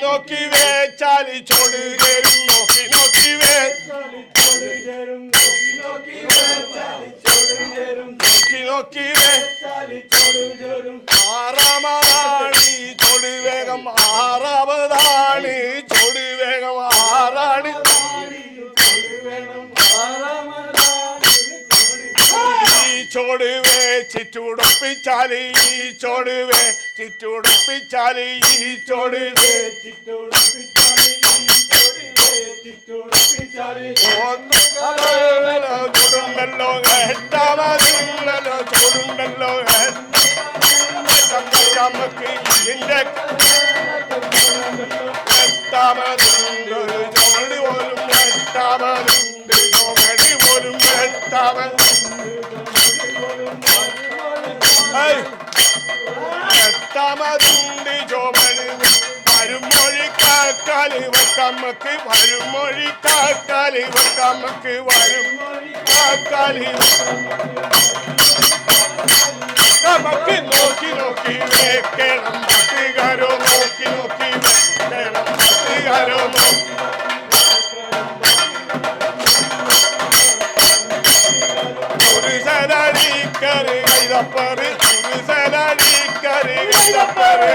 നോക്കി നോക്കി വേച്ചാലി ചൊടുകരും നോക്കി നോക്കി നോക്കി ആറാമതാണ് ചൊടുവേഗം ആറാമതാണ് ചൊടുവേഗം ആറാണ് ചോടുവേ ചിറ്റുടുപ്പിച്ചാലി ഈ ചോടുവേ ചിറ്റുടുപ്പിച്ചാലി ഈ ചോടുവേ ചുടുണ്ടല്ലോ എട്ടാമതില്ലല്ലോ ചുടുണ്ടല്ലോ നമുക്ക് ഇതിന്റെ എട്ടാമതുണ്ട് ചോടി പോലും എട്ടാമതുണ്ട് ചോടി പോലും എട്ടാമതുണ്ട് ചോമണി വരുമൊഴി കാക്കാലി വക്കമ്മക്ക് വരുമൊഴി കാക്കാലി വക്കമ്മക്ക് വരും കാക്കാലി നമുക്ക് നോക്കി നോക്കി വെക്കണം ഭക്തികാരോ നോക്കി നോക്കി വെക്കണം ഭക്തികാരോ ഒരു സലാടിക്കറി കൈതപ്പറ് ഒരു സലാടിക്കറി കൈതപ്പറ്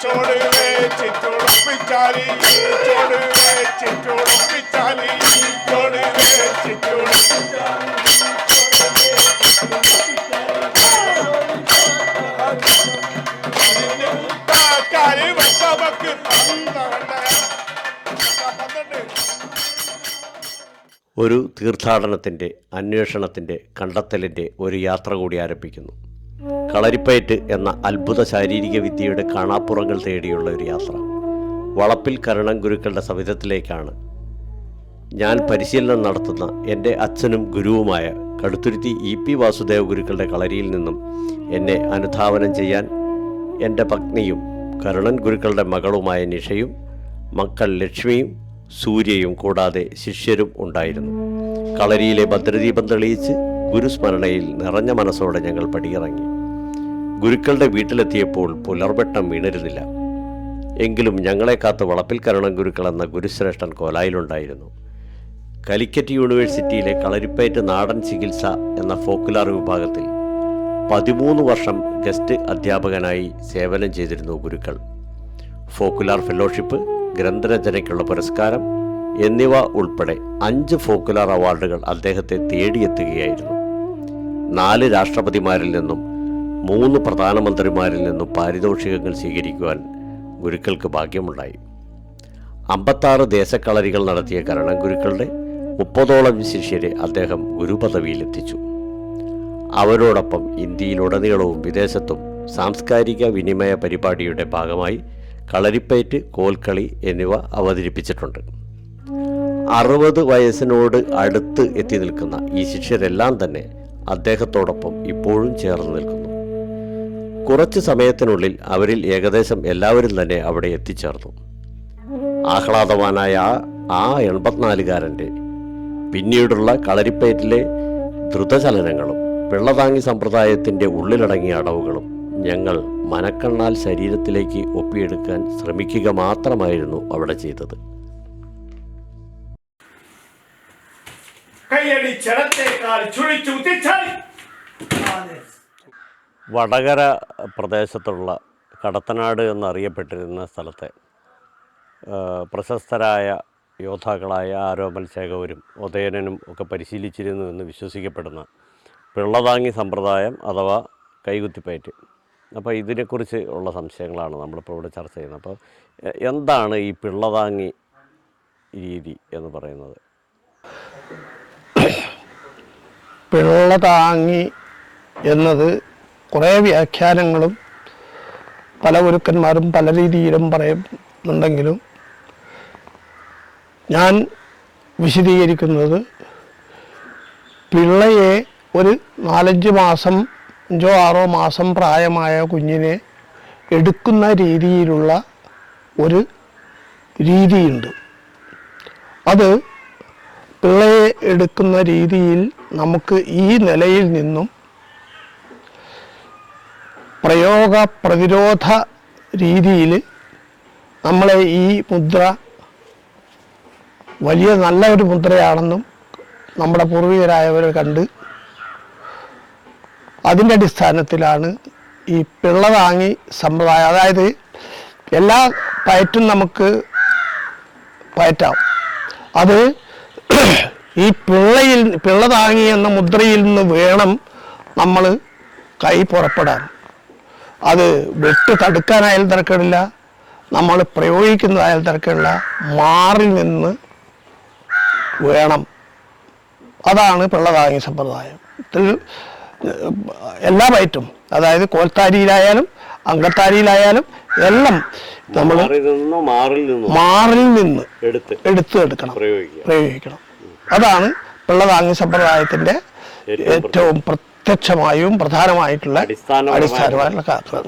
ചോടുവേ ചിറ്റുടുപ്പിച്ചാലി ചോടുവേ ചിറ്റുടുപ്പിച്ചാലി ചോടുവേ ചിറ്റുടുപ്പിച്ചാലി വക്കമക്ക് ഒരു തീർത്ഥാടനത്തിൻ്റെ, അന്വേഷണത്തിൻ്റെ, കണ്ടെത്തലിൻ്റെ ഒരു യാത്ര കൂടി ആരംഭിക്കുന്നു. കളരിപ്പയറ്റ് എന്ന അത്ഭുത ശാരീരിക വിദ്യയുടെ കാണാപ്പുറങ്ങൾ തേടിയുള്ള ഒരു യാത്ര. വളപ്പിൽ കരുണൻ ഗുരുക്കളുടെ സവിധത്തിലേക്കാണ് ഞാൻ പരിശീലനം നടത്തുന്ന എൻ്റെ അച്ഛനും ഗുരുവുമായ കടുത്തുരുത്തി EP വാസുദേവ ഗുരുക്കളുടെ കളരിയിൽ നിന്നും എന്നെ അനുധാവനം ചെയ്യാൻ എൻ്റെ പത്നിയും കരുണൻ ഗുരുക്കളുടെ മകളുമായ നിഷയും മക്കൾ ലക്ഷ്മിയും സൂര്യയും കൂടാതെ ശിഷ്യരും ഉണ്ടായിരുന്നു. കളരിയിലെ ഭദ്രദീപം തെളിയിച്ച് ഗുരുസ്മരണയിൽ നിറഞ്ഞ മനസ്സോടെ ഞങ്ങൾ പടിയിറങ്ങി. ഗുരുക്കളുടെ വീട്ടിലെത്തിയപ്പോൾ പുലർവെട്ടം വീണിരുന്നില്ല. എങ്കിലും ഞങ്ങളെ കാത്ത് വളപ്പിൽ കരുണൻ ഗുരുക്കൾ എന്ന ഗുരുശ്രേഷ്ഠൻ കോലായിലുണ്ടായിരുന്നു. കാലിക്കറ്റ് യൂണിവേഴ്സിറ്റിയിലെ കളരിപ്പയറ്റ് നാടൻ ചികിത്സ എന്ന ഫോക്കുലാർ വിഭാഗത്തിൽ 13 വർഷം ഗസ്റ്റ് അധ്യാപകനായി സേവനം ചെയ്തിരുന്നു ഗുരുക്കൾ. ഫോക്കുലാർ ഫെലോഷിപ്പ്, ഗ്രന്ഥരചനയ്ക്കുള്ള പുരസ്കാരം എന്നിവ ഉൾപ്പെടെ 5 ഫോക്കുലാർ അവാർഡുകൾ അദ്ദേഹത്തെ തേടിയെത്തുകയായിരുന്നു. 4 രാഷ്ട്രപതിമാരിൽ നിന്നും 3 പ്രധാനമന്ത്രിമാരിൽ നിന്നും പാരിതോഷികങ്ങൾ സ്വീകരിക്കുവാൻ ഗുരുക്കൾക്ക് ഭാഗ്യമുണ്ടായി. 56 ദേശക്കളരികൾ നടത്തിയ കരുണൻ ഗുരുക്കളുടെ 30ഓളം ശിഷ്യരെ അദ്ദേഹം ഗുരുപദവിയിലെത്തിച്ചു. അവരോടൊപ്പം ഇന്ത്യയിലുടനീളവും വിദേശത്തും സാംസ്കാരിക വിനിമയ പരിപാടിയുടെ ഭാഗമായി കളരിപ്പയറ്റ്, കോൽക്കളി എന്നിവ അവതരിപ്പിച്ചിട്ടുണ്ട്. 60 വയസ്സിനോട് അടുത്ത് എത്തി നിൽക്കുന്ന ഈ ശിഷ്യരെല്ലാം തന്നെ അദ്ദേഹത്തോടൊപ്പം ഇപ്പോഴും ചേർന്ന് നിൽക്കുന്നു. കുറച്ച് സമയത്തിനുള്ളിൽ അവരിൽ ഏകദേശം എല്ലാവരും തന്നെ അവിടെ എത്തിച്ചേർന്നു. ആഹ്ലാദവാനായ ആ 84-കാരൻ്റെ പിന്നീടുള്ള കളരിപ്പയറ്റിലെ ദ്രുതചലനങ്ങളും പിള്ളതാങ്ങി സമ്പ്രദായത്തിൻ്റെ ഉള്ളിലടങ്ങിയ അടവുകളും ഞങ്ങൾ മനക്കണ്ണാൽ ശരീരത്തിലേക്ക് ഒപ്പിയെടുക്കാൻ ശ്രമിക്കുക മാത്രമായിരുന്നു അവിടെ ചെയ്തത്. വടകര പ്രദേശത്തുള്ള കടത്തനാട് എന്നറിയപ്പെട്ടിരുന്ന സ്ഥലത്തെ പ്രശസ്തരായ യോദ്ധാക്കളായ ആരോമൽ ചേകവരും ഉദയനനും ഒക്കെ പരിശീലിച്ചിരുന്നു എന്ന് വിശ്വസിക്കപ്പെടുന്ന പിള്ളതാങ്ങി സമ്പ്രദായം അഥവാ കൈകുത്തിപ്പയറ്റ്. അപ്പോൾ ഇതിനെക്കുറിച്ച് ഉള്ള സംശയങ്ങളാണ് നമ്മളിപ്പോൾ ഇവിടെ ചർച്ച ചെയ്യുന്നത്. അപ്പോൾ എന്താണ് ഈ പിള്ളതാങ്ങി രീതി എന്ന് പറയുന്നത്? പിള്ളതാങ്ങി എന്നത് കുറേ വ്യാഖ്യാനങ്ങളും പല ഗുരുക്കന്മാരും പല രീതിയിലും പറയുന്നുണ്ടെങ്കിലും ഞാൻ വിശദീകരിക്കുന്നത് പിള്ളയെ ഒരു 4-5 മാസം 5-6 മാസം പ്രായമായ കുഞ്ഞിനെ എടുക്കുന്ന രീതിയിലുള്ള ഒരു രീതിയുണ്ട്. അത് പിള്ളയെ എടുക്കുന്ന രീതിയിൽ നമുക്ക് ഈ നിലയിൽ നിന്നും പ്രയോഗ പ്രതിരോധ രീതിയിൽ നമ്മളെ ഈ മുദ്ര വലിയ നല്ല ഒരു മുദ്രയാണെന്നും നമ്മുടെ പൂർവികരായവർ കണ്ട് അതിൻ്റെ അടിസ്ഥാനത്തിലാണ് ഈ പിള്ളതാങ്ങി സമ്പ്രദായം. അതായത് എല്ലാ പയറ്റും നമുക്ക് പയറ്റാം. അത് ഈ പിള്ളതാങ്ങി എന്ന മുദ്രയിൽ നിന്ന് വേണം നമ്മൾ കൈ പുറപ്പെടാൻ. അത് വെട്ട് തടുക്കാനായാലും തിരക്കിടില്ല, നമ്മൾ പ്രയോഗിക്കുന്നതായാലും തിരക്കിടില്ല, മാറിൽ നിന്ന് വേണം. അതാണ് പിള്ളതാങ്ങി സമ്പ്രദായം. ഇതിൽ എല്ലാ പയറ്റും, അതായത് കോൽത്താരിയിലായാലും അങ്കത്താരിയിലായാലും എല്ലാം നമ്മൾ മാറിൽ നിന്ന് എടുക്കണം, പ്രയോഗിക്കണം. അതാണ് പിള്ളതാങ്ങി സമ്പ്രദായത്തിൻ്റെ ഏറ്റവും പ്രത്യക്ഷമായും പ്രധാനമായിട്ടുള്ള അടിസ്ഥാനമായിട്ടുള്ള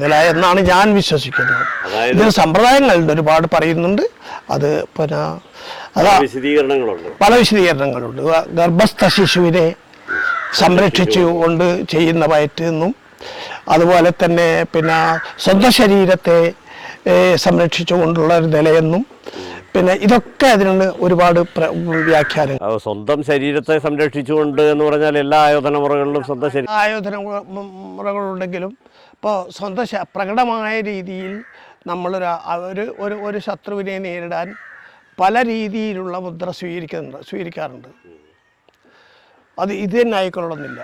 നില എന്നാണ് ഞാൻ വിശ്വസിക്കുന്നത്. ഇതിന് സമ്പ്രദായങ്ങളുണ്ട്, ഒരുപാട് പറയുന്നുണ്ട്. അത് പിന്നെ പല വിശദീകരണങ്ങളുണ്ട്. ഗർഭസ്ഥ ശിശുവിനെ സംരക്ഷിച്ചുകൊണ്ട് ചെയ്യുന്ന പയറ്റ് എന്നും, അതുപോലെ തന്നെ പിന്നെ സ്വന്തം ശരീരത്തെ സംരക്ഷിച്ചുകൊണ്ടുള്ള ഒരു നിലയെന്നും, പിന്നെ ഇതൊക്കെ അതിനുള്ള ഒരുപാട് വ്യാഖ്യാനങ്ങൾ. സ്വന്തം ശരീരത്തെ സംരക്ഷിച്ചുകൊണ്ട് എന്ന് പറഞ്ഞാൽ എല്ലാ ആയോധന മുറകളിലും സ്വന്തം ആയോധന മുറകളുണ്ടെങ്കിലും ഇപ്പോൾ സ്വന്തം പ്രകടമായ രീതിയിൽ നമ്മളൊരു ശത്രുവിനെ നേരിടാൻ പല രീതിയിലുള്ള മുദ്ര സ്വീകരിക്കാറുണ്ട്. അത് ഇത് തന്നെ ആയിക്കൊള്ളണമെന്നില്ല.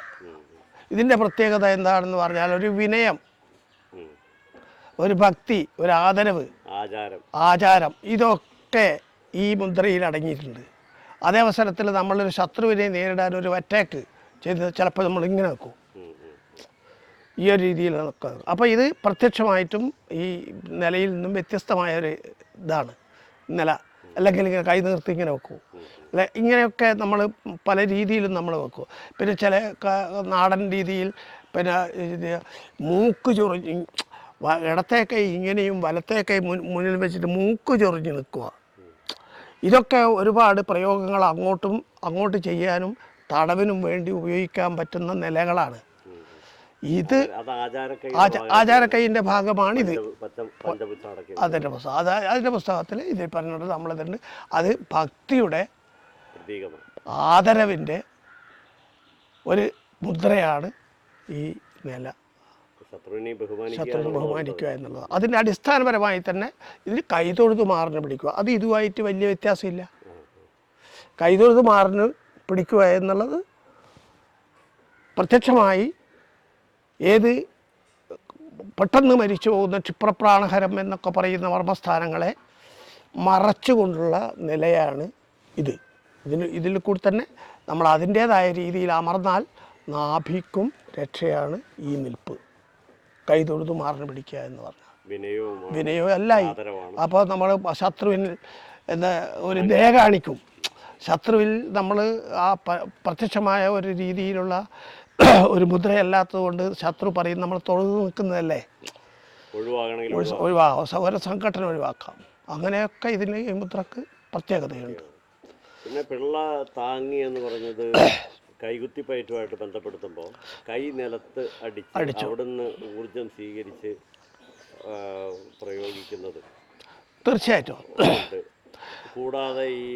ഇതിൻ്റെ പ്രത്യേകത എന്താണെന്ന് പറഞ്ഞാൽ ഒരു വിനയം, ഒരു ഭക്തി, ഒരു ആദരവ്, ആചാരം, ഇതൊക്കെ ഈ മുദ്രയിൽ അടങ്ങിയിട്ടുണ്ട്. അതേ അവസരത്തിൽ നമ്മളൊരു ശത്രുവിനെ നേരിടാൻ ഒരു അറ്റാക്ക് ചെയ്ത് ചിലപ്പോൾ നമ്മൾ ഇങ്ങനെ വെക്കും, ഈ ഒരു രീതിയിൽ നിൽക്കുന്നത്. അപ്പോൾ ഇത് പ്രത്യക്ഷമായിട്ടും ഈ നിലയിൽ നിന്നും വ്യത്യസ്തമായ ഒരു ഇതാണ് നില. അല്ലെങ്കിൽ ഇങ്ങനെ കൈ നിർത്തി ഇങ്ങനെ വെക്കും, അല്ലെ ഇങ്ങനെയൊക്കെ നമ്മൾ പല രീതിയിലും നമ്മൾ വെക്കും. പിന്നെ ചില നാടൻ രീതിയിൽ പിന്നെ മൂക്ക് ചൊറിഞ്ഞ് ഇടത്തേക്കൈ ഇങ്ങനെയും വലത്തേക്കൈ മുന്നിൽ വെച്ചിട്ട് മൂക്ക് ചൊറിഞ്ഞ് നിൽക്കുക. ഇതൊക്കെ ഒരുപാട് പ്രയോഗങ്ങൾ അങ്ങോട്ട് ചെയ്യാനും തടവിനും വേണ്ടി ഉപയോഗിക്കാൻ പറ്റുന്ന നിലകളാണ്. ഇത് ആചാരക്കൈൻ്റെ ഭാഗമാണിത്. അതിൻ്റെ പുസ്തകത്തിൽ ഇതിൽ പറഞ്ഞിട്ട് നമ്മളതുണ്ട്. അത് ഭക്തിയുടെ ആദരവിൻ്റെ ഒരു മുദ്രയാണ് ഈ നില. ശത്രുവിനെ ബഹുമാനിക്കുക എന്നുള്ളത്. അതിൻ്റെ അടിസ്ഥാനപരമായി തന്നെ ഇതിൽ കൈതൊഴുത് മാറിന് പിടിക്കുക. അത് ഇതുമായിട്ട് വലിയ വ്യത്യാസമില്ല. കൈതൊഴുത് മാറിന് പിടിക്കുക എന്നുള്ളത് പ്രത്യക്ഷമായി ഏത് പെട്ടെന്ന് മരിച്ചു പോകുന്ന ക്ഷിപ്രപ്രാണഹരം എന്നൊക്കെ പറയുന്ന മർമ്മസ്ഥാനങ്ങളെ മറച്ചുകൊണ്ടുള്ള നിലയാണ് ഇത്. ഇതിൽ കൂടി തന്നെ നമ്മൾ അതിൻ്റേതായ രീതിയിൽ അമർന്നാൽ നാഭിക്കും രക്ഷയാണ് ഈ നിൽപ്പ്. കൈതൊഴുതു മാറിന് പിടിക്കുക എന്ന് പറഞ്ഞാൽ വിനയവും അല്ലായി. അപ്പോൾ നമ്മൾ ശത്രുവിൽ എന്താ ഒരു ദയ കാണിക്കും. ശത്രുവിൽ നമ്മൾ ആ പ്രത്യക്ഷമായ ഒരു രീതിയിലുള്ള ഒരു മുദ്രയല്ലാത്തത് കൊണ്ട് ശത്രു പറയും നമ്മൾ തൊഴുതു നിൽക്കുന്നതല്ലേ, ഒരു സംഘടന ഒഴിവാക്കാം. അങ്ങനെയൊക്കെ ഇതിന് ഈ മുദ്രക്ക് പ്രത്യേകതയുണ്ട്. പിന്നെ പിള്ള താങ്ങി എന്ന് പറഞ്ഞത് കൈകുത്തിപ്പയറ്റുമായിട്ട് ബന്ധപ്പെടുത്തുമ്പോൾ കൈ നിലത്ത് അടിച്ച് അവിടുന്ന് ഊർജം സ്വീകരിച്ച് പ്രയോഗിക്കുന്നത് തീർച്ചയായിട്ടും. കൂടാതെ ഈ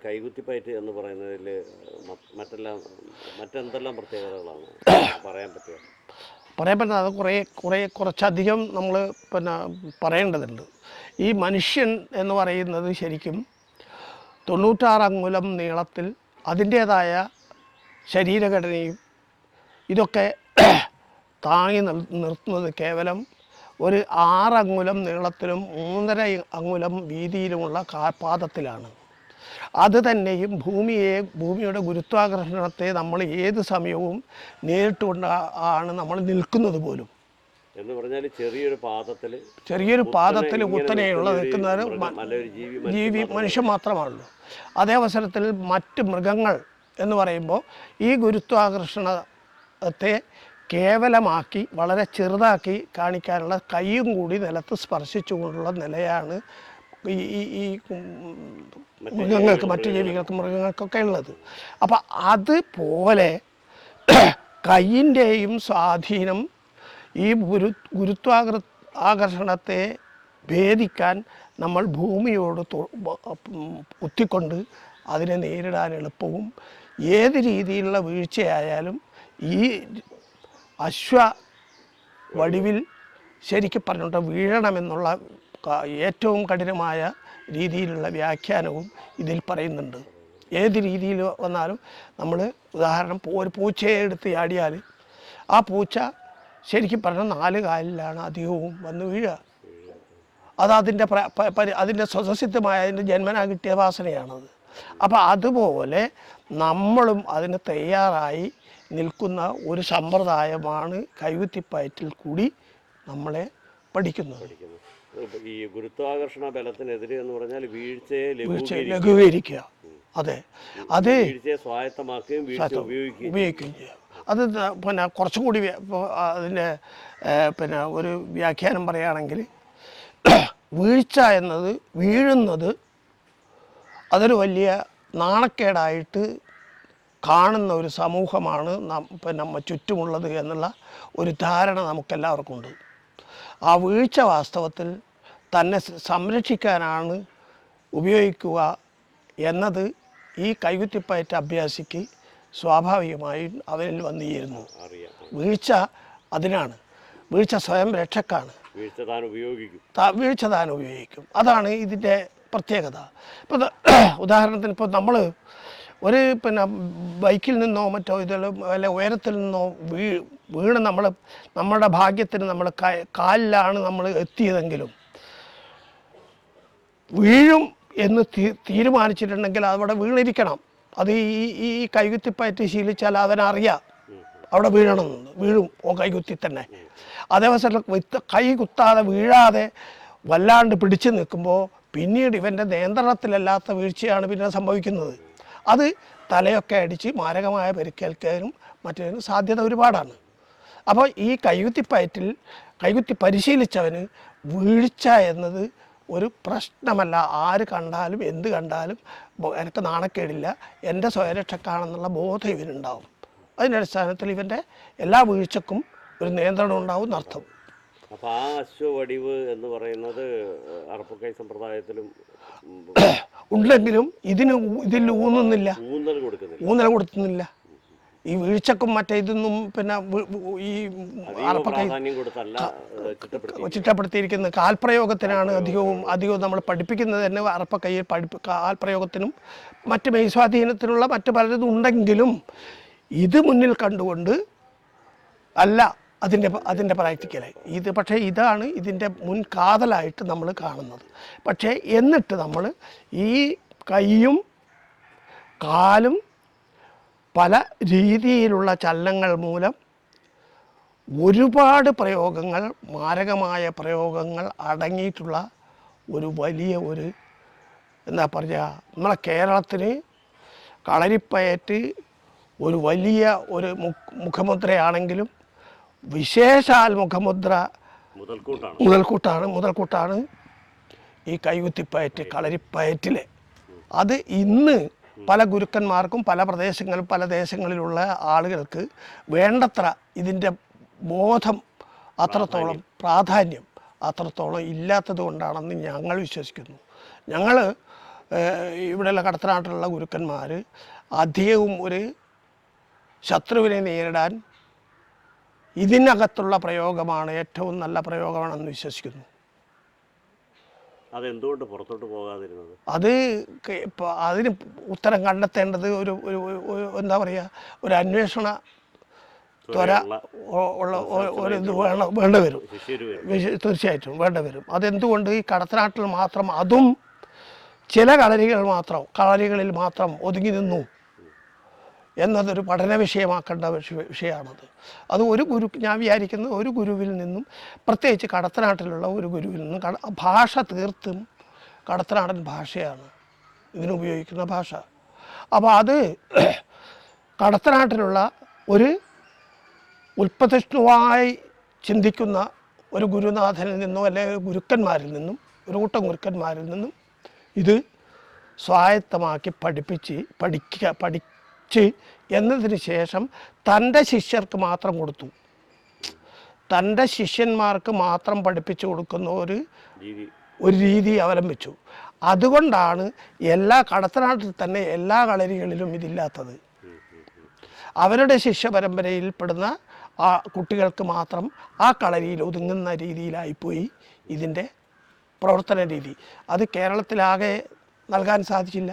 കൈകുത്തിപ്പയറ്റ് എന്ന് പറയുന്നതിൽ മറ്റെന്തെല്ലാം പ്രത്യേകതകളാണ് പറയാൻ പറ്റുക? പറയാൻ പറ്റുന്നത് അത് കുറച്ചധികം നമ്മൾ പിന്നെ പറയേണ്ടതുണ്ട്. ഈ മനുഷ്യൻ എന്ന് പറയുന്നത് ശരിക്കും 96 അങ്കുലം നീളത്തിൽ അതിൻ്റേതായ ശരീരഘടനയും ഇതൊക്കെ താങ്ങി നിർത്തുന്നത് കേവലം ഒരു 6 അങ്കുലം നീളത്തിലും 3.5 അങ്കുലം വീതിയിലുമുള്ള കാൽപാദത്തിലാണ്. അത് തന്നെയും ഭൂമിയുടെ ഗുരുത്വാകർഷണത്തെ നമ്മൾ ഏത് സമയവും നേരിട്ടുകൊണ്ട് ആണ് നമ്മൾ നിൽക്കുന്നത് പോലും. എന്ന് പറഞ്ഞാൽ ചെറിയൊരു പാദത്തിൽ കുത്തനെയുള്ള നിൽക്കുന്നത് ജീവി മനുഷ്യൻ മാത്രമാണല്ലോ. അതേ അവസരത്തിൽ മറ്റ് മൃഗങ്ങൾ എന്ന് പറയുമ്പോൾ ഈ ഗുരുത്വാകർഷണത്തെ കേവലമാക്കി വളരെ ചെറുതാക്കി കാണിക്കാനുള്ള കൈയും കൂടി നിലത്ത് സ്പർശിച്ചുകൊണ്ടുള്ള നിലയാണ് ഈ മൃഗങ്ങൾക്ക്, മറ്റു ജീവികൾക്ക്, മൃഗങ്ങൾക്കൊക്കെ ഉള്ളത്. അപ്പം അതുപോലെ കൈയിൻ്റെയും സ്വാധീനം ഈ ആകർഷണത്തെ ഭേദിക്കാൻ നമ്മൾ ഭൂമിയോട് ഒത്തിക്കൊണ്ട് അതിനെ നേരിടാൻ എളുപ്പവും ഏത് രീതിയിലുള്ള വീഴ്ചയായാലും ഈ വടിവിൽ ശരിക്കും പറഞ്ഞിട്ട് വീഴണമെന്നുള്ള ഏറ്റവും കഠിനമായ രീതിയിലുള്ള വ്യാഖ്യാനവും ഇതിൽ പറയുന്നുണ്ട്. ഏത് രീതിയിൽ വന്നാലും നമ്മൾ ഉദാഹരണം ഒരു പൂച്ചയെ എടുത്ത് ചാടിയാൽ ആ പൂച്ച ശരിക്കും പറഞ്ഞാൽ 4 കാലിലാണ് അധികവും വന്ന് വീഴുക. അത് അതിൻ്റെ സ്വതസിദ്ധമായ അതിൻ്റെ ജന്മനാ കിട്ടിയ വാസനയാണത്. അപ്പോൾ അതുപോലെ നമ്മളും അതിന് തയ്യാറായി നിൽക്കുന്ന ഒരു സമ്പ്രദായമാണ് കൈകുത്തിപ്പയറ്റിൽ കൂടി നമ്മളെ പഠിക്കുന്നത്. ഈ ഗുരുത്വാകർഷണ ബലത്തിനെതിരെ എന്ന് പറഞ്ഞാൽ വീഴ്ചയെ ലഘൂകരിക്കുക. അതെ, അത് സ്വായത്തമാക്കുകയും ഉപയോഗിക്കുകയും ചെയ്യുക. അത് പിന്നെ കുറച്ചും കൂടി അതിൻ്റെ പിന്നെ ഒരു വ്യാഖ്യാനം പറയുകയാണെങ്കിൽ വീഴ്ച എന്നത് വീഴുന്നത് അതൊരു വലിയ നാണക്കേടായിട്ട് കാണുന്ന ഒരു സമൂഹമാണ് നമ്മ ചുറ്റുമുള്ളത് എന്നുള്ള ഒരു ധാരണ നമുക്കെല്ലാവർക്കും ഉണ്ട്. ആ വീഴ്ച വാസ്തവത്തിൽ തന്നെ സംരക്ഷിക്കാനാണ് ഉപയോഗിക്കുക എന്നത് ഈ കൈകുത്തിപ്പയറ്റ അഭ്യാസിക്ക് സ്വാഭാവികമായും അവരിൽ വന്നുചേരുന്നു. വീഴ്ച അതിനാണ്, വീഴ്ച സ്വയം രക്ഷക്കാണ്, വീഴ്ച താൻ ഉപയോഗിക്കും. അതാണ് ഇതിൻ്റെ പ്രത്യേകത. ഇപ്പോൾ ഉദാഹരണത്തിന് ഇപ്പോൾ നമ്മൾ ഒരു പിന്നെ ബൈക്കിൽ നിന്നോ മറ്റോ വല്ല ഉയരത്തിൽ നിന്നോ വീണ് നമ്മുടെ ഭാഗ്യത്തിന് നമ്മൾ കാലിലാണ് നമ്മൾ എത്തിയതെങ്കിലും വീഴും എന്ന് തീരുമാനിച്ചിട്ടുണ്ടെങ്കിൽ അവിടെ വീണിരിക്കണം. അത് ഈ കൈകുത്തിപ്പയറ്റ് ശീലിച്ചാൽ അവനറിയാം അവിടെ വീഴണമെന്ന്. വീഴും കൈകുത്തി തന്നെ. അതേവസരം കൈ കുത്താതെ വീഴാതെ വല്ലാണ്ട് പിടിച്ചു നിൽക്കുമ്പോൾ പിന്നീട് ഇവൻ്റെ നിയന്ത്രണത്തിലല്ലാത്ത വീഴ്ചയാണ് പിന്നെ സംഭവിക്കുന്നത്. അത് തലയൊക്കെ അടിച്ച് മാരകമായ പരിക്കേൽക്കാനും മറ്റേതിനും സാധ്യത ഒരുപാടാണ്. അപ്പോൾ ഈ കൈകുത്തി പരിശീലിച്ചവന് വീഴ്ച എന്നത് ഒരു പ്രശ്നമല്ല. ആര് കണ്ടാലും എന്ത് കണ്ടാലും എനിക്ക് നാണക്കേടില്ല, എൻ്റെ സ്വയരക്ഷക്കാണെന്നുള്ള ബോധം ഇവനുണ്ടാവും. അതിൻ്റെ അടിസ്ഥാനത്തിൽ ഇവൻ്റെ എല്ലാ വീഴ്ചക്കും ഒരു നിയന്ത്രണം ഉണ്ടാവും എന്നർത്ഥം. അപ്പോൾ ആ അശ്വവടിവ് എന്ന് പറയുന്നത് അറപ്പക്കൈ സമ്പ്രദായത്തിലും ഉണ്ടെങ്കിലും ഇതിൽ ഊന്നൽ കൊടുക്കുന്നില്ല. ഈ വീഴ്ചക്കും മറ്റേ ഇതൊന്നും പിന്നെ ഈ അറപ്പക്കൈ ചിട്ടപ്പെടുത്തിയിരിക്കുന്നത് കാൽപ്രയോഗത്തിനാണ് അധികവും നമ്മൾ പഠിപ്പിക്കുന്നത് തന്നെ. അറപ്പക്കൈയിൽ കാൽപ്രയോഗത്തിനും മറ്റ് മെയ്സ്വാധീനത്തിനുള്ള മറ്റ് പലതും ഉണ്ടെങ്കിലും ഇത് മുന്നിൽ കണ്ടുകൊണ്ട് അല്ല അതിൻ്റെ പ്രാക്ടിക്കലായി ഇത്. പക്ഷേ ഇതാണ് ഇതിൻ്റെ മുൻകാതലായിട്ട് നമ്മൾ കാണുന്നത്. പക്ഷേ എന്നിട്ട് നമ്മൾ ഈ കൈയും കാലും പല രീതിയിലുള്ള ചലനങ്ങൾ മൂലം ഒരുപാട് പ്രയോഗങ്ങൾ, മാരകമായ പ്രയോഗങ്ങൾ അടങ്ങിയിട്ടുള്ള ഒരു വലിയ എന്താ പറയുക, നമ്മളെ കേരളത്തിന് കളരിപ്പയറ്റ് ഒരു വലിയ മുഖമുദ്രയാണെങ്കിലും വിശേഷാൽ മുതൽക്കൂട്ടാണ് ഈ കൈകുത്തിപ്പയറ്റ്, കളരിപ്പയറ്റിലെ. അത് ഇന്ന് പല ഗുരുക്കന്മാർക്കും പല പ്രദേശങ്ങളിലും പല ദേശങ്ങളിലുള്ള ആളുകൾക്ക് വേണ്ടത്ര ഇതിൻ്റെ ബോധം അത്രത്തോളം പ്രാധാന്യം അത്രത്തോളം ഇല്ലാത്തത് കൊണ്ടാണെന്ന് ഞങ്ങൾ വിശ്വസിക്കുന്നു. ഞങ്ങൾ ഇവിടെയുള്ള കടത്തനാട്ടിലുള്ള ഗുരുക്കന്മാർ അധികവും ഒരു ശത്രുവിനെ നേരിടാൻ ഇതിനകത്തുള്ള പ്രയോഗമാണ് ഏറ്റവും നല്ല പ്രയോഗമാണെന്ന് വിശ്വസിക്കുന്നു. അതെന്തുകൊണ്ട് പുറത്തോട്ട് പോകാതിരുന്നത്? അതിന് ഉത്തരം കണ്ടെത്തേണ്ടത് ഒരു എന്താ പറയുക, ഒരു അന്വേഷണ ത്വര ഉള്ള ഇത് വേണ്ട വരും. തീർച്ചയായിട്ടും വേണ്ട വരും. അതെന്തുകൊണ്ട് ഈ കടത്തനാട്ടിൽ മാത്രം, അതും ചില കളരികളിൽ മാത്രം ഒതുങ്ങി നിന്നു എന്നതൊരു പഠന വിഷയമാക്കേണ്ട വിഷയമാണത്. അത് ഞാൻ വിചാരിക്കുന്നത് ഒരു ഗുരുവിൽ നിന്നും, പ്രത്യേകിച്ച് കടത്തനാട്ടിലുള്ള ഒരു ഗുരുവിൽ നിന്നും, ഭാഷ തീർത്തും കടത്തനാടൻ ഭാഷയാണ് ഇതിനുപയോഗിക്കുന്ന ഭാഷ. അപ്പോൾ അത് കടത്തനാട്ടിലുള്ള ഒരു ഉൽപ്പതിഷ്ണുവായി ചിന്തിക്കുന്ന ഒരു ഗുരുനാഥനിൽ നിന്നോ അല്ലെങ്കിൽ ഗുരുക്കന്മാരിൽ നിന്നും, ഒരു കൂട്ടം ഗുരുക്കന്മാരിൽ നിന്നും ഇത് സ്വായത്തമാക്കി പഠിച്ച് എന്നതിന് ശേഷം തൻ്റെ ശിഷ്യർക്ക് മാത്രം കൊടുത്തു. തൻ്റെ ശിഷ്യന്മാർക്ക് മാത്രം പഠിപ്പിച്ചു കൊടുക്കുന്ന ഒരു രീതി രീതി അവലംബിച്ചു. അതുകൊണ്ടാണ് എല്ലാ കടത്തനാട്ടിൽ തന്നെ എല്ലാ കളരികളിലും ഇതില്ലാത്തത്. അവരുടെ ശിഷ്യ പരമ്പരയിൽപ്പെടുന്ന ആ കുട്ടികൾക്ക് മാത്രം ആ കളരിയിൽ ഒതുങ്ങുന്ന രീതിയിലായിപ്പോയി ഇതിൻ്റെ പ്രവർത്തന രീതി. അത് കേരളത്തിലാകെ നൽകാൻ സാധിച്ചില്ല.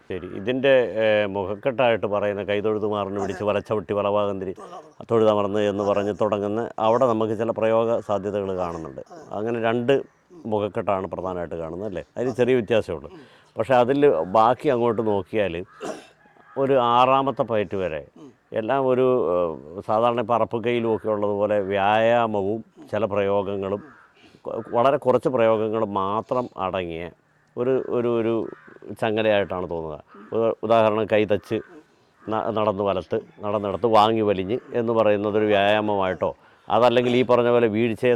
ശരി, ഇതിൻ്റെ മുഖക്കെട്ടായിട്ട് പറയുന്ന കൈതൊഴുതുമാറിന് പിടിച്ച് വലച്ചവിട്ടി വലവാകന്തിരി തൊഴുതമർന്ന് എന്ന് പറഞ്ഞ് തുടങ്ങുന്ന അവിടെ നമുക്ക് ചില പ്രയോഗ സാധ്യതകൾ കാണുന്നുണ്ട്. അങ്ങനെ 2 മുഖക്കെട്ടാണ് പ്രധാനമായിട്ട് കാണുന്നത് അല്ലേ? അതിന് ചെറിയ വ്യത്യാസമുള്ളൂ. പക്ഷേ അതിൽ ബാക്കി അങ്ങോട്ട് നോക്കിയാൽ ഒരു 6ാമത്തെ പയറ്റ് വരെ എല്ലാം ഒരു സാധാരണ പറപ്പ് കൈയിലും ഒക്കെ ഉള്ളതുപോലെ വ്യായാമവും ചില പ്രയോഗങ്ങളും വളരെ കുറച്ച് പ്രയോഗങ്ങളും മാത്രം അടങ്ങിയ ഒരു ഒരു ഒരു ചങ്ങലയായിട്ടാണ് തോന്നുക. ഉദാഹരണം കൈ തച്ച് നടന്ന് വലത്ത്, നടന്നിടത്ത് വാങ്ങി വലിഞ്ഞ് എന്ന് പറയുന്നതൊരു വ്യായാമമായിട്ടോ, അതല്ലെങ്കിൽ ഈ പറഞ്ഞ പോലെ വീഴ്ചയെ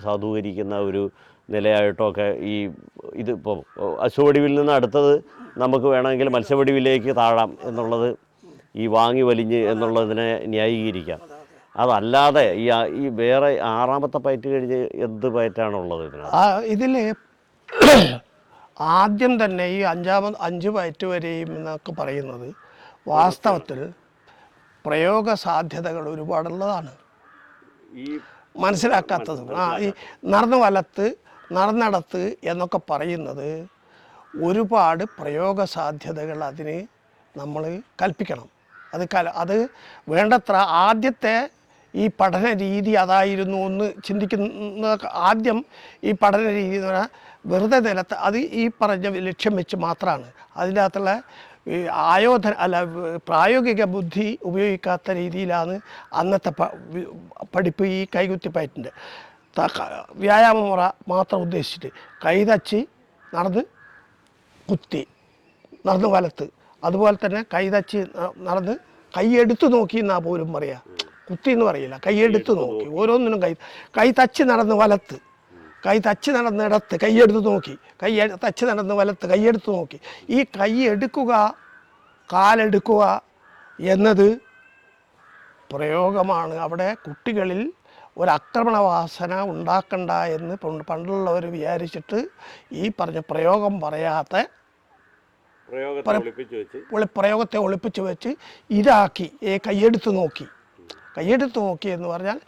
സാധൂകരിക്കുന്ന ഒരു നിലയായിട്ടോ ഒക്കെ ഇതിപ്പോൾ അശ്വവടിവിൽ നിന്ന് അടുത്തത് നമുക്ക് വേണമെങ്കിൽ മത്സ്യവടിവിലേക്ക് താഴാം എന്നുള്ളത് ഈ വാങ്ങി വലിഞ്ഞ് എന്നുള്ളതിനെ ന്യായീകരിക്കാം. അതല്ലാതെ ഈ വേറെ 6ാമത്തെ പയറ്റ് കഴിഞ്ഞ് എന്ത് പയറ്റാണുള്ളത് ഇതിൽ ആദ്യം തന്നെ ഈ 5 പയറ്റ് വരെയും എന്നൊക്കെ പറയുന്നത് വാസ്തവത്തിൽ പ്രയോഗ സാധ്യതകൾ ഒരുപാടുള്ളതാണ്. ഈ മനസ്സിലാക്കാത്തതും ഈ നടന്ന് വലത്ത് നടന്നിടത്ത് എന്നൊക്കെ പറയുന്നത് ഒരുപാട് പ്രയോഗ സാധ്യതകൾ അതിന് നമ്മൾ കൽപ്പിക്കണം. അത് വേണ്ടത്ര ആദ്യത്തെ ഈ പഠന രീതി അതായിരുന്നു എന്ന് ചിന്തിക്കുന്ന ആദ്യം ഈ പഠന രീതി എന്ന് പറഞ്ഞാൽ വെറുതെ നിലത്ത് അത് ഈ പറഞ്ഞ ലക്ഷ്യം വെച്ച് മാത്രമാണ്. അതിൻ്റെ അകത്തുള്ള പ്രായോഗിക ബുദ്ധി ഉപയോഗിക്കാത്ത രീതിയിലാണ് അന്നത്തെ പഠിപ്പ് ഈ കൈകുത്തിപ്പയറ്റിൻ്റെ വ്യായാമ മുറ മാത്രം ഉദ്ദേശിച്ചിട്ട് കൈതച്ച് നടന്ന് കുത്തി നടന്ന് വലത്ത്, അതുപോലെ തന്നെ കൈതച്ച് നടന്ന് കൈയെടുത്ത് നോക്കി എന്നാ പോലും പറയാ, കുത്തി എന്ന് പറയില്ല, കൈയെടുത്ത് നോക്കി. ഓരോന്നിനും കൈ തച്ച് നടന്ന് വലത്ത്, കൈ തച്ച് നടന്നിടത്ത് കൈയെടുത്ത് നോക്കി, തച്ച് നടന്ന് വലത്ത് കൈയെടുത്ത് നോക്കി. ഈ കൈ എടുക്കുക കാലെടുക്കുക എന്നത് പ്രയോഗമാണ്. അവിടെ കുട്ടികളിൽ ഒരാക്രമണ വാസന ഉണ്ടാക്കണ്ട എന്ന് പണ്ടുള്ളവർ വിചാരിച്ചിട്ട് ഈ പറഞ്ഞ പ്രയോഗം പറയാത്ത പ്രയോഗത്തെ ഒളിപ്പിച്ച് വെച്ച് ഇതാക്കി കൈയെടുത്ത് നോക്കി എന്ന് പറഞ്ഞാൽ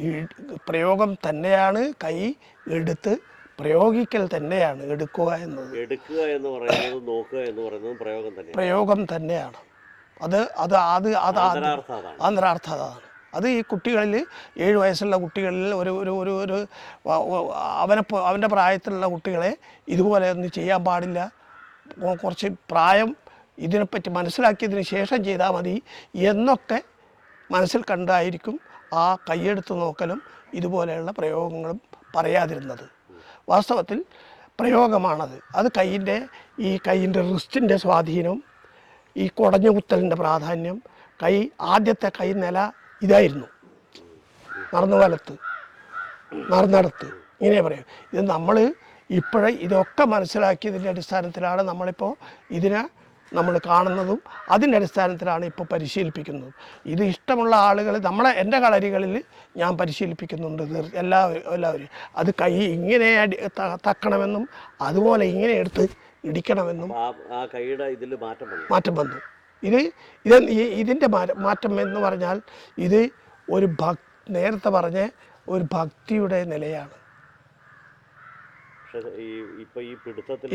ഈ പ്രയോഗം തന്നെയാണ്. കൈ എടുത്ത് പ്രയോഗിക്കൽ തന്നെയാണ് എടുക്കുക എന്നത്. എടുക്കുക എന്ന് പറയുന്നത് നോക്കുക എന്ന് പറയുന്നത് പ്രയോഗം തന്നെയാണ്. അത് ആന്തരാർത്ഥം അതാണ്. അത് ഈ കുട്ടികളിൽ 7 വയസ്സുള്ള കുട്ടികളിൽ ഒരു അവൻ്റെ പ്രായത്തിലുള്ള കുട്ടികളെ ഇതുപോലെ ഒന്നും ചെയ്യാൻ പാടില്ല, കുറച്ച് പ്രായം ഇതിനെപ്പറ്റി മനസ്സിലാക്കിയതിന് ശേഷം ചെയ്താൽ മതി എന്നൊക്കെ മനസ്സിൽ കണ്ടായിരിക്കും ആ കൈയെടുത്ത് നോക്കലും ഇതുപോലെയുള്ള പ്രയോഗങ്ങളും പറയാതിരുന്നത്. വാസ്തവത്തിൽ പ്രയോഗമാണത്. അത് കൈയിൻ്റെ റിസ്റ്റിൻ്റെ സ്വാധീനം, ഈ കുടഞ്ഞു കുത്തലിൻ്റെ പ്രാധാന്യം, ആദ്യത്തെ കൈ നില ഇതായിരുന്നു, നടന്നു വലത്ത് നടന്നിടത്ത് ഇങ്ങനെ പറയും. ഇത് നമ്മൾ ഇതൊക്കെ മനസ്സിലാക്കിയതിൻ്റെ അടിസ്ഥാനത്തിലാണ് നമ്മളിപ്പോൾ ഇതിനെ നമ്മൾ കാണുന്നതും അതിൻ്റെ അടിസ്ഥാനത്തിലാണ് ഇപ്പോൾ പരിശീലിപ്പിക്കുന്നതും. ഇത് ഇഷ്ടമുള്ള ആളുകൾ എൻ്റെ കളരികളിൽ ഞാൻ പരിശീലിപ്പിക്കുന്നുണ്ട് എല്ലാവരും. അത് കൈ ഇങ്ങനെ തക്കണമെന്നും അതുപോലെ ഇങ്ങനെ എടുത്ത് ഇടിക്കണമെന്നും മാറ്റം വന്നു. ഇതിൻ്റെ മാറ്റം എന്ന് പറഞ്ഞാൽ ഇത് ഒരു നേരത്തെ പറഞ്ഞ ഒരു ഭക്തിയുടെ നിലയാണ്.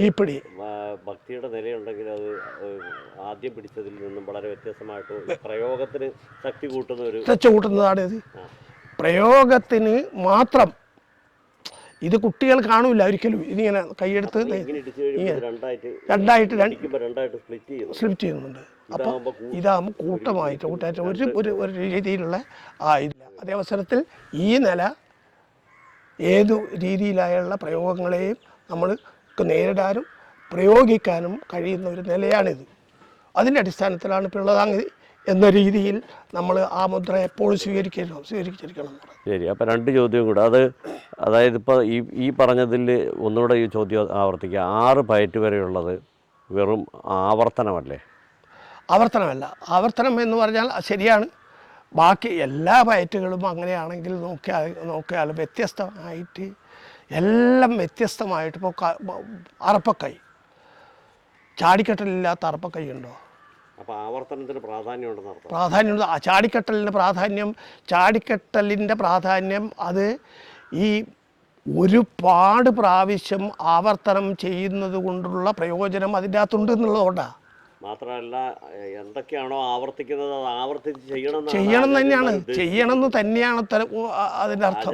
ഈ പിടി ഭക്തിയുടെ നിലയുണ്ടെങ്കിൽ അത് ആദ്യം പിടിച്ചതിൽ നിന്നും വളരെ വ്യത്യസ്തമായിട്ട് പ്രയോഗത്തിന് ശക്തി കൂട്ടുന്നതാണ് ഇത്. പ്രയോഗത്തിന് മാത്രം ഇത് കുട്ടികൾ കാണൂല ഒരിക്കലും. ഇതിങ്ങനെ കൈയെടുത്ത് രണ്ടായിട്ട് സ്ലിപ്പ് ചെയ്യുന്നുണ്ട്. അപ്പം ഇതാകുമ്പോൾ കൂട്ടായിട്ട് ഒരു രീതിയിലുള്ള ഇല്ല. അതേ അവസരത്തിൽ ഈ നില ഏതു രീതിയിലായുള്ള പ്രയോഗങ്ങളെയും നമ്മൾക്ക് നേരിടാനും പ്രയോഗിക്കാനും കഴിയുന്ന ഒരു നിലയാണിത്. അതിൻ്റെ അടിസ്ഥാനത്തിലാണ് പിള്ളതാങ്ങി എന്ന രീതിയിൽ നമ്മൾ ആ മുദ്ര എപ്പോഴും സ്വീകരിച്ചിരിക്കണം. ശരി, അപ്പോൾ 2 ചോദ്യം കൂടെ. അതായത് ഇപ്പോൾ ഈ പറഞ്ഞതിൽ ഒന്നുകൂടെ ഈ ചോദ്യം ആവർത്തിക്കുക. 6 പയറ്റ് വരെയുള്ളത് വെറും ആവർത്തനമല്ലേ? ആവർത്തനമല്ല. ആവർത്തനം എന്ന് പറഞ്ഞാൽ ശരിയാണ്, ബാക്കി എല്ലാ ഫൈറ്റുകളും അങ്ങനെയാണെങ്കിൽ നോക്കിയാൽ വ്യത്യസ്തമായിട്ട് എല്ലാം വ്യത്യസ്തമായിട്ട് ഇപ്പോൾ അറപ്പക്കൈ, ചാടിക്കെട്ടലില്ലാത്ത അറപ്പക്കൈ ഉണ്ടോ? അപ്പോൾ ആവർത്തനത്തിന് പ്രാധാന്യമുണ്ടെന്ന് അർത്ഥം. പ്രാധാന്യമുണ്ട്. ചാടിക്കെട്ടലിൻ്റെ പ്രാധാന്യം അത് ഈ ഒരുപാട് പ്രാവശ്യം ആവർത്തനം ചെയ്യുന്നത് കൊണ്ടുള്ള പ്രയോജനം അതിൻ്റെ അകത്തുണ്ട് എന്നുള്ളതുകൊണ്ടാണ്. മാത്രമല്ല എന്തൊക്കെയാണോ ആവർത്തിക്കുന്നത് അത് ആവർത്തിച്ച് ചെയ്യണമെന്ന് തന്നെയാണ് അതിൻ്റെ അർത്ഥം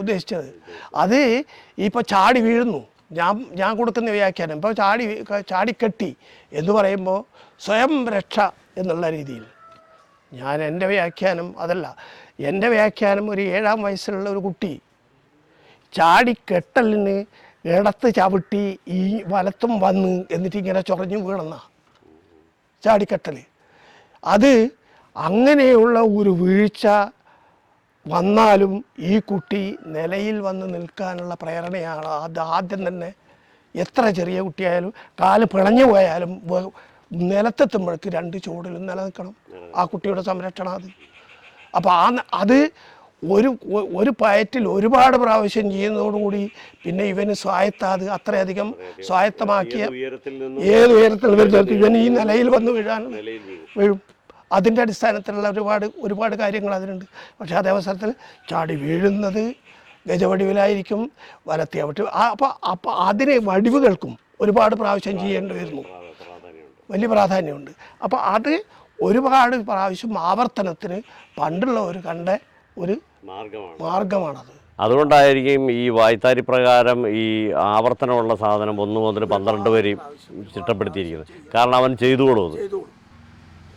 ഉദ്ദേശിച്ചത്. അത് ഇപ്പോൾ ചാടി വീഴുന്നു, ഞാൻ കൊടുക്കുന്ന വ്യാഖ്യാനം ഇപ്പോൾ ചാടിക്കെട്ടി എന്ന് പറയുമ്പോൾ സ്വയം രക്ഷ എന്നുള്ള രീതിയിൽ എൻ്റെ വ്യാഖ്യാനം അതല്ല. എൻ്റെ വ്യാഖ്യാനം ഒരു 7-ാം വയസ്സിലുള്ള ഒരു കുട്ടി ചാടിക്കെട്ടലിന് ഇടത്ത് ചവിട്ടി ഈ വലത്തും വന്ന് എന്നിട്ട് ഇങ്ങനെ ചൊറഞ്ഞു വീണെന്ന ചാടിക്കെട്ടൽ. അത് അങ്ങനെയുള്ള ഒരു വീഴ്ച വന്നാലും ഈ കുട്ടി നിലയിൽ വന്ന് നിൽക്കാനുള്ള പ്രേരണയാണ്. അത് ആദ്യം തന്നെ എത്ര ചെറിയ കുട്ടിയായാലും കാല് പിളഞ്ഞു പോയാലും നിലത്തെത്തുമ്പോഴേക്ക് 2 ചുവടിലും നിലനിൽക്കണം. ആ കുട്ടിയുടെ സംരക്ഷണം അത്. അപ്പോൾ അത് ഒരു പയറ്റിൽ ഒരുപാട് പ്രാവശ്യം ചെയ്യുന്നതോടുകൂടി പിന്നെ ഇവന് അത്രയധികം സ്വായത്തമാക്കിയ ഏത് ഉയരത്തിൽ വരുന്നത് ഇവൻ ഈ നിലയിൽ വന്ന് വീഴും. അതിൻ്റെ അടിസ്ഥാനത്തിലുള്ള ഒരുപാട് കാര്യങ്ങൾ അതിനുണ്ട്. പക്ഷേ അതേ അവസരത്തിൽ ചാടി വീഴുന്നത് ഗജവടിവിലായിരിക്കും, വലത്തിയാവട്ടെ. അപ്പോൾ അതിന് വടിവുകൾക്കും ഒരുപാട് പ്രാവശ്യം ചെയ്യേണ്ടി വരുന്നു, വലിയ പ്രാധാന്യമുണ്ട്. അപ്പോൾ അത് ഒരുപാട് പ്രാവശ്യം ആവർത്തനത്തിന് പണ്ടുള്ളവർ കണ്ട ഒരു മാർഗമാണത്. അതുകൊണ്ടായിരിക്കും ഈ വായ്ത്താരി പ്രകാരം ഈ ആവർത്തനമുള്ള സാധനം 1 മുതൽ 12 വരെയും ചിട്ടപ്പെടുത്തിയിരിക്കുന്നത്. കാരണം അവൻ ചെയ്തുകൊള്ളും,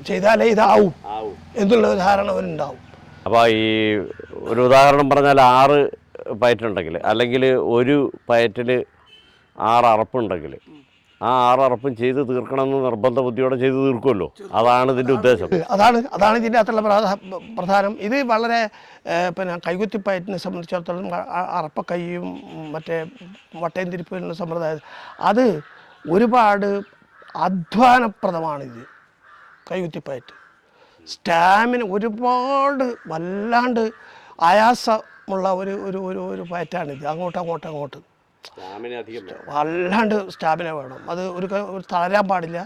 ചെയ്താലേ ഇതാവും എന്നുള്ള ധാരണ അവനുണ്ടാവും. അപ്പോൾ ഈ ഒരു ഉദാഹരണം പറഞ്ഞാൽ 6 പയറ്റുണ്ടെങ്കിൽ അല്ലെങ്കിൽ ഒരു പയറ്റിൽ 6 അറപ്പുണ്ടെങ്കിൽ ആ 6 അറപ്പും ചെയ്ത് തീർക്കണമെന്ന് നിർബന്ധ ബുദ്ധിയോടെ ചെയ്ത് തീർക്കുമല്ലോ. അതാണ് ഇതിൻ്റെ ഉദ്ദേശം. അതാണ് ഇതിൻ്റെ അകത്തുള്ള പ്രധാനം. ഇത് വളരെ കൈകുത്തിപ്പയറ്റിനെ സംബന്ധിച്ചിടത്തോളം അറപ്പക്കൈയും മറ്റേ വട്ടയം തിരിപ്പിനുള്ള സമ്പ്രദായം അത് ഒരുപാട് അധ്വാനപ്രദമാണിത്. കൈകുത്തിപ്പയറ്റ് സ്റ്റാമിന ഒരുപാട് വല്ലാണ്ട് ആയാസമുള്ള ഒരു പയറ്റാണിത്. അങ്ങോട്ട് വല്ലാണ്ട് സ്റ്റാമിന വേണം. അത് ഒരു തളരാൻ പാടില്ല.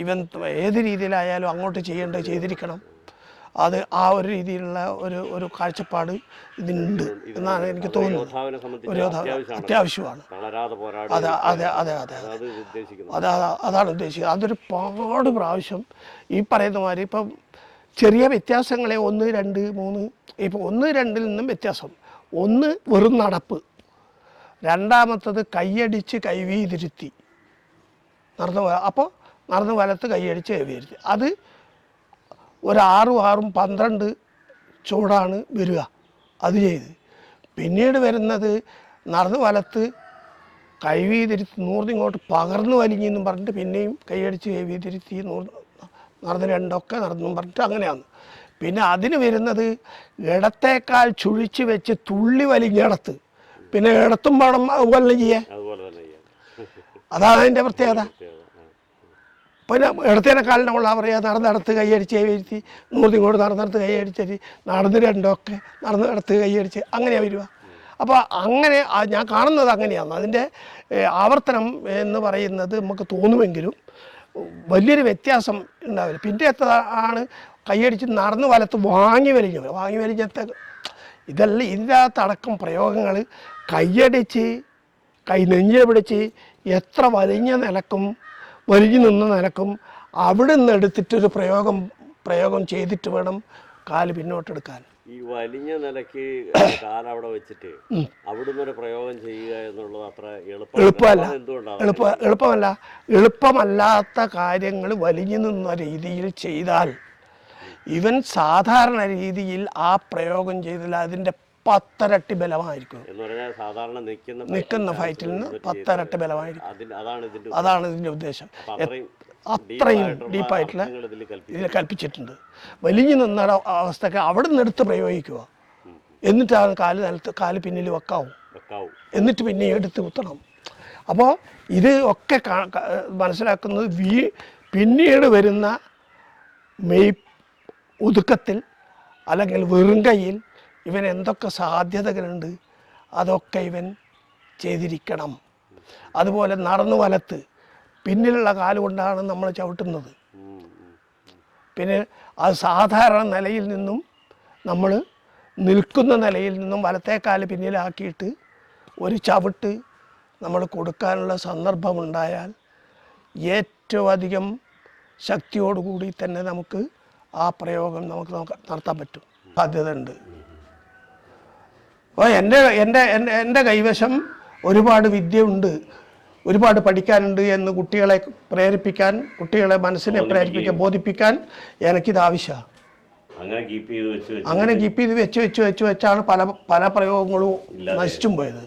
ഇവൻ ഏത് രീതിയിലായാലും അങ്ങോട്ട് ചെയ്തിരിക്കണം. അത് ആ ഒരു രീതിയിലുള്ള ഒരു കാഴ്ചപ്പാട് ഇതിനുണ്ട് എന്നാണ് എനിക്ക് തോന്നുന്നത്. അത്യാവശ്യമാണ്. അതാണ് ഉദ്ദേശിക്കുന്നത്. അതൊരുപാട് പ്രാവശ്യം ഈ പറയുന്ന മാതിരി ഇപ്പം ചെറിയ വ്യത്യാസങ്ങളെ 1, 2, 3 ഇപ്പോൾ 1, 2ൽ നിന്നും വ്യത്യാസം. 1 വെറും നടപ്പ്, രണ്ടാമത്തത് കൈയടിച്ച് കൈവീതിരുത്തി നടന്ന് വലത്ത് കൈയടിച്ച് കൈവീതിരുത്തി. അത് ഒരു 6 12 ചൂടാണ് വരിക. അത് ചെയ്ത് പിന്നീട് വരുന്നത് നടന്ന് വലത്ത് കൈവീതിരുത്തി നൂറിങ്ങോട്ട് പകർന്നു വലിഞ്ഞെന്നും പറഞ്ഞിട്ട് പിന്നെയും കൈയടിച്ച് കൈവീതിരുത്തി നടന്ന് 2 നടന്നും പറഞ്ഞിട്ട് അങ്ങനെയാണ്. പിന്നെ അതിന് വരുന്നത് ഇടത്തേക്കാൾ ചുഴിച്ച് വെച്ച് തുള്ളി വലിഞ്ഞിടത്ത് പിന്നെ ഇടത്തും വേണം അതുപോലെ ചെയ്യാൻ. അതാണ് അതിൻ്റെ പ്രത്യേകത. പിന്നെ ഇടത്തേനേക്കാളിൻ്റെ ഉള്ള പറയുക നടന്നിടത്ത് കൈയടിച്ച് കൈവരുത്തി നൂറിങ്ങോട്ട് നടന്നിടത്ത് കൈയടിച്ചരി നടന്ന് 2 നടന്നിടത്ത് കൈയടിച്ച് അങ്ങനെയാണ് വരിക. അപ്പോൾ അങ്ങനെ ഞാൻ കാണുന്നത് അങ്ങനെയാണ്. അതിൻ്റെ ആവർത്തനം എന്ന് പറയുന്നത് നമുക്ക് തോന്നുമെങ്കിലും വലിയൊരു വ്യത്യാസം ഉണ്ടാവില്ല. പിന്നെ എത്രയാണ് കൈയടിച്ച് നടന്ന് വലത്ത് വാങ്ങി വലിഞ്ഞത്തെ ഇതെല്ലാം ഇതിൻ്റെ അകത്തടക്കം പ്രയോഗങ്ങൾ കൈയടിച്ച് നെഞ്ചിൽ പിടിച്ച് എത്ര വലിഞ്ഞു നിന്ന നിലക്കും അവിടെ നിന്ന് എടുത്തിട്ടൊരു പ്രയോഗം ചെയ്തിട്ട് വേണം കാല് പിന്നോട്ടെടുക്കാൻ. ഈ വലിഞ്ഞ നിലയ്ക്ക് കാലവിടെ വെച്ചിട്ട് അവിടുന്ന് ഒരു പ്രയോഗം ചെയ്യുക എന്നുള്ളത് അത്ര എളുപ്പമല്ലാത്ത കാര്യങ്ങൾ വലിഞ്ഞു നിന്ന രീതിയിൽ ചെയ്താൽ ഇവൻ സാധാരണ രീതിയിൽ ആ പ്രയോഗം ചെയ്താൽ അതിൻ്റെ 10 ഇരട്ടി ബലമായിരിക്കും. നിൽക്കുന്ന ഫൈറ്റിൽ നിന്ന് 10 ഇരട്ടി ബലമായിരിക്കും. അതാണ് ഇതിൻ്റെ ഉദ്ദേശം. അത്രയും ഡീപ്പായിട്ടുള്ള ഇതിൽ കൽപ്പിച്ചിട്ടുണ്ട്. വലിഞ്ഞു നിന്ന അവസ്ഥക്ക് അവിടെ നിന്ന് എടുത്ത് പ്രയോഗിക്കുക. എന്നിട്ടാണ് കാല് പിന്നിൽ വെക്കാവും. എന്നിട്ട് പിന്നെ എടുത്ത് കുത്തണം. അപ്പോൾ ഇത് ഒക്കെ മനസ്സിലാക്കുന്നത് പിന്നീട് വരുന്ന ഒതുക്കത്തിൽ അല്ലെങ്കിൽ വെറും കയ്യിൽ ഇവൻ എന്തൊക്കെ സാധ്യതകളുണ്ട് അതൊക്കെ ഇവൻ ചെയ്തിരിക്കണം. അതുപോലെ നടന്നു വലത്ത് പിന്നിലുള്ള കാലുകൊണ്ടാണ് നമ്മൾ ചവിട്ടുന്നത്. പിന്നെ അത് സാധാരണ നിലയിൽ നിന്നും നമ്മൾ നിൽക്കുന്ന നിലയിൽ നിന്നും വലത്തേക്കാല് പിന്നിലാക്കിയിട്ട് ഒരു ചവിട്ട് നമ്മൾ കൊടുക്കാനുള്ള സന്ദർഭമുണ്ടായാൽ ഏറ്റവും അധികം ശക്തിയോടുകൂടി തന്നെ നമുക്ക് ആ പ്രയോഗം നമുക്ക് നടത്താൻ പറ്റും, സാധ്യത ഉണ്ട്. അപ്പോൾ എൻ്റെ കൈവശം ഒരുപാട് വിദ്യ ഉണ്ട്, ഒരുപാട് പഠിക്കാനുണ്ട് എന്ന് കുട്ടികളെ പ്രേരിപ്പിക്കാൻ, കുട്ടികളെ മനസ്സിനെ പ്രേരിപ്പിക്കാൻ, ബോധിപ്പിക്കാൻ എനിക്കിത് ആവശ്യമാണ്. അങ്ങനെ കീപ്പ് ചെയ്ത് വെച്ച് വെച്ചാണ് പല പ്രയോഗങ്ങളും നശിച്ചും പോയത്.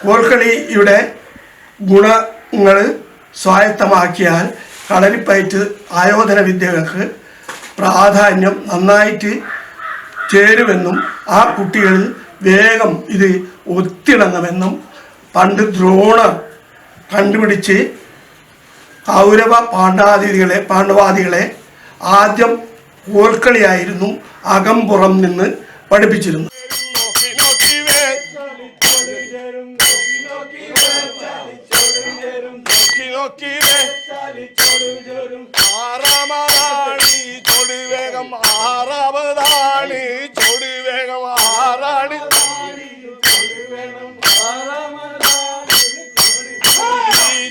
കോൽക്കളിയുടെ ഗുണങ്ങൾ സ്വായത്തമാക്കിയാൽ കളരിപ്പയറ്റ് ആയോധന വിദ്യകൾക്ക് പ്രാധാന്യം നന്നായിട്ട് ചേരുമെന്നും ആ കുട്ടികളിൽ വേഗം ഇത് ഒത്തിണങ്ങുമെന്നും ദ്രോണർ കണ്ടുപിടിച്ച് കൗരവ പാണ്ഡവാദികളെ ആദ്യം കോൽക്കളിയായിരുന്നു അകംപുറം നിന്ന് പഠിപ്പിച്ചിരുന്നു.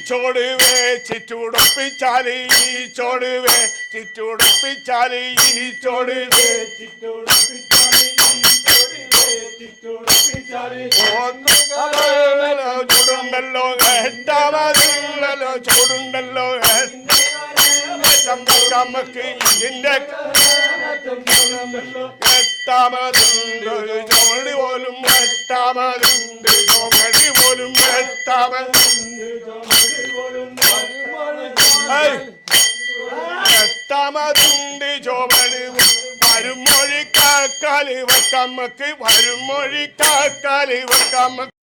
ചോടുവേ ചിറ്റുടുപ്പിച്ചാലി ചോടുവേ ചിറ്റുടുപ്പിച്ചാലി ചോടുവേ ചൂടുണ്ടല്ലോ എട്ടാമതില്ലല്ലോ ചൂടുണ്ടല്ലോ നമുക്ക് ഇതിന്റെ എട്ടാമതുണ്ട് ചോടി പോലും എട്ടാമതുണ്ട് ചോടി പോലും എട്ടാമതുണ്ട് ചോമന് വരുമൊഴി കാക്കാലി വെക്കമ്മക്ക് വരുമൊഴി കാക്കാലി വെക്കമ്മക്ക്